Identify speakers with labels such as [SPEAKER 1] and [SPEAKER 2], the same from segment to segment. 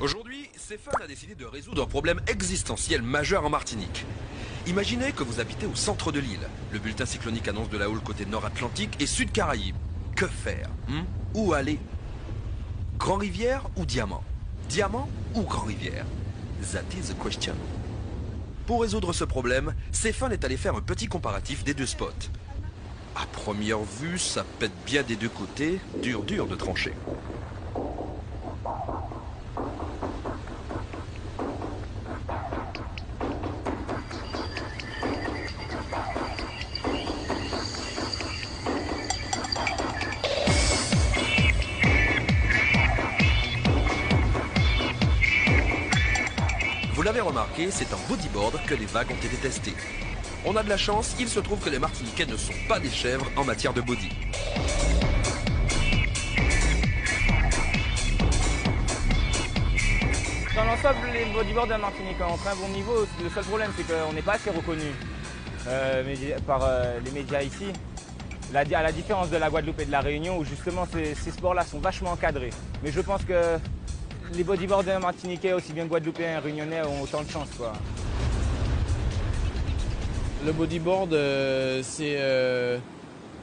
[SPEAKER 1] Aujourd'hui, Stéphane a décidé de résoudre un problème existentiel majeur en Martinique. Imaginez que vous habitez au centre de l'île. Le bulletin cyclonique annonce de la houle côté nord Atlantique et sud Caraïbes. Que faire Où aller? Grand-Rivière ou Diamant? Diamant ou Grand-Rivière? That is the question. Pour résoudre ce problème, Stéphane est allé faire un petit comparatif des deux spots. À première vue, ça pète bien des deux côtés, dur de trancher. Vous l'avez remarqué, c'est en bodyboard que les vagues ont été testées. On a de la chance, il se trouve que les Martiniquais ne sont pas des chèvres en matière de body.
[SPEAKER 2] Dans l'ensemble, les bodyboards de la Martinique ont un très bon niveau. Le seul problème, c'est qu'on n'est pas assez reconnu par les médias ici. À la différence de la Guadeloupe et de la Réunion, où justement ces sports-là sont vachement encadrés. Mais je pense que les bodyboarders martiniquais, aussi bien guadeloupéens et réunionnais, ont autant de chance, quoi.
[SPEAKER 3] Le bodyboard, c'est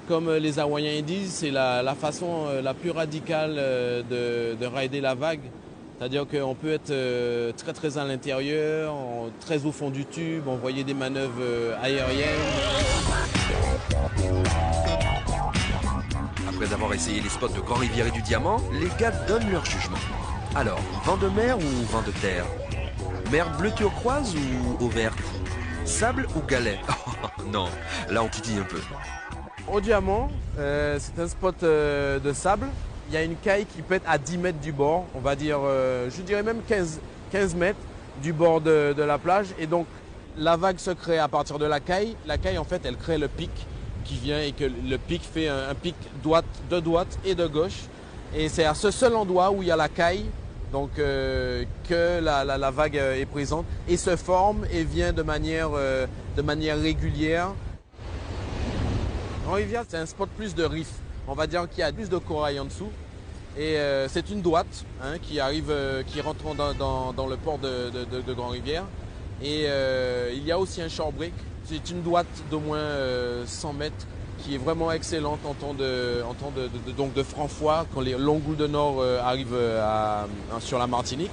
[SPEAKER 3] comme les Hawaïens disent, c'est la façon la plus radicale de rider la vague. C'est-à-dire qu'on peut être très à l'intérieur, très au fond du tube, envoyer des manœuvres aériennes.
[SPEAKER 1] Après avoir essayé les spots de Grand-Rivière et du Diamant, les gars donnent leur jugement. Alors, vent de mer ou vent de terre? Mer bleu turquoise ou eau verte? Sable ou galet? Oh, non, là on titille un peu.
[SPEAKER 3] Au Diamant, c'est un spot de sable. Il y a une caille qui peut être à 10 mètres du bord, on va dire, je dirais même 15 mètres du bord de la plage. Et donc, la vague se crée à partir de la caille. La caille, en fait, elle crée le pic qui vient et que le pic fait un pic de droite et de gauche. Et c'est à ce seul endroit où il y a la caille, donc que la vague est présente et se forme et vient de manière régulière. Grand-Rivière, c'est un spot plus de riff. On va dire qu'il y a plus de corail en dessous. Et c'est une droite qui rentre dans le port de Grand-Rivière. Et il y a aussi un shore break. C'est une droite d'au moins 100 mètres qui est vraiment excellente en temps de franc-froid quand les longues houles de nord arrivent sur la Martinique.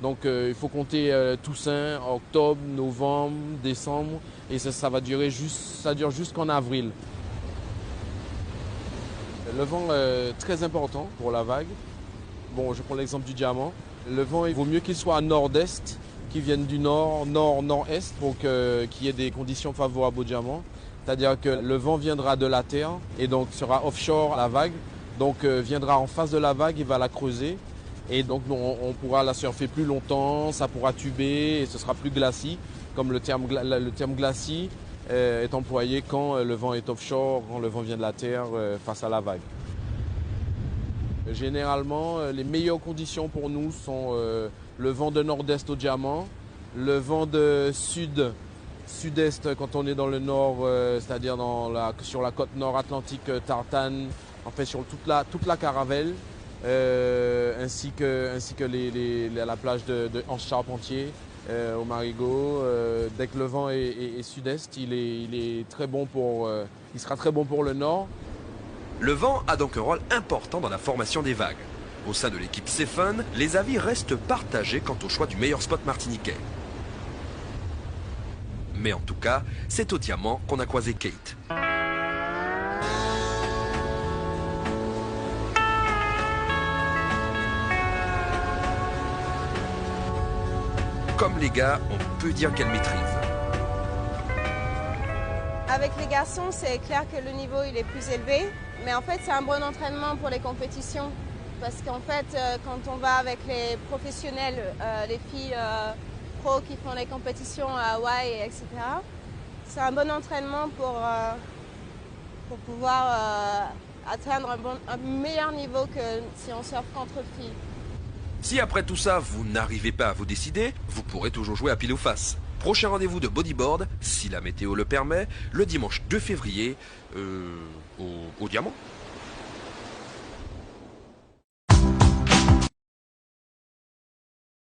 [SPEAKER 3] Donc il faut compter Toussaint, octobre, novembre, décembre. Et ça dure jusqu'en avril. Le vent est très important pour la vague. Bon, je prends l'exemple du Diamant. Le vent, il vaut mieux qu'il soit à nord-est, qu'il vienne du nord, nord-est pour qu'il y ait des conditions favorables au Diamant. C'est-à-dire que le vent viendra de la terre et donc sera offshore la vague. Donc viendra en face de la vague, il va la creuser. Et donc on pourra la surfer plus longtemps, ça pourra tuber et ce sera plus glacis, comme le terme glacis est employé quand le vent est offshore, quand le vent vient de la terre face à la vague. Généralement, les meilleures conditions pour nous sont le vent de nord-est au Diamant, le vent de sud-est quand on est dans le nord, c'est-à-dire sur la côte nord atlantique Tartane, en fait sur toute la Caravelle, ainsi que la plage de Anse-Charpentier. Au Marigot, dès que le vent est sud-est, il sera très bon pour le nord.
[SPEAKER 1] Le vent a donc un rôle important dans la formation des vagues. Au sein de l'équipe Stéphane, les avis restent partagés quant au choix du meilleur spot martiniquais. Mais en tout cas, c'est au Diamant qu'on a croisé Kate. Comme les gars, on peut dire qu'elle maîtrise.
[SPEAKER 4] Avec les garçons, c'est clair que le niveau il est plus élevé, mais en fait c'est un bon entraînement pour les compétitions. Parce qu'en fait, quand on va avec les professionnels, les filles pros qui font les compétitions à Hawaï, etc., c'est un bon entraînement pour pouvoir atteindre un meilleur niveau que si on surfe contre filles.
[SPEAKER 1] Si après tout ça, vous n'arrivez pas à vous décider, vous pourrez toujours jouer à pile ou face. Prochain rendez-vous de bodyboard, si la météo le permet, le dimanche 2 février, au Diamant.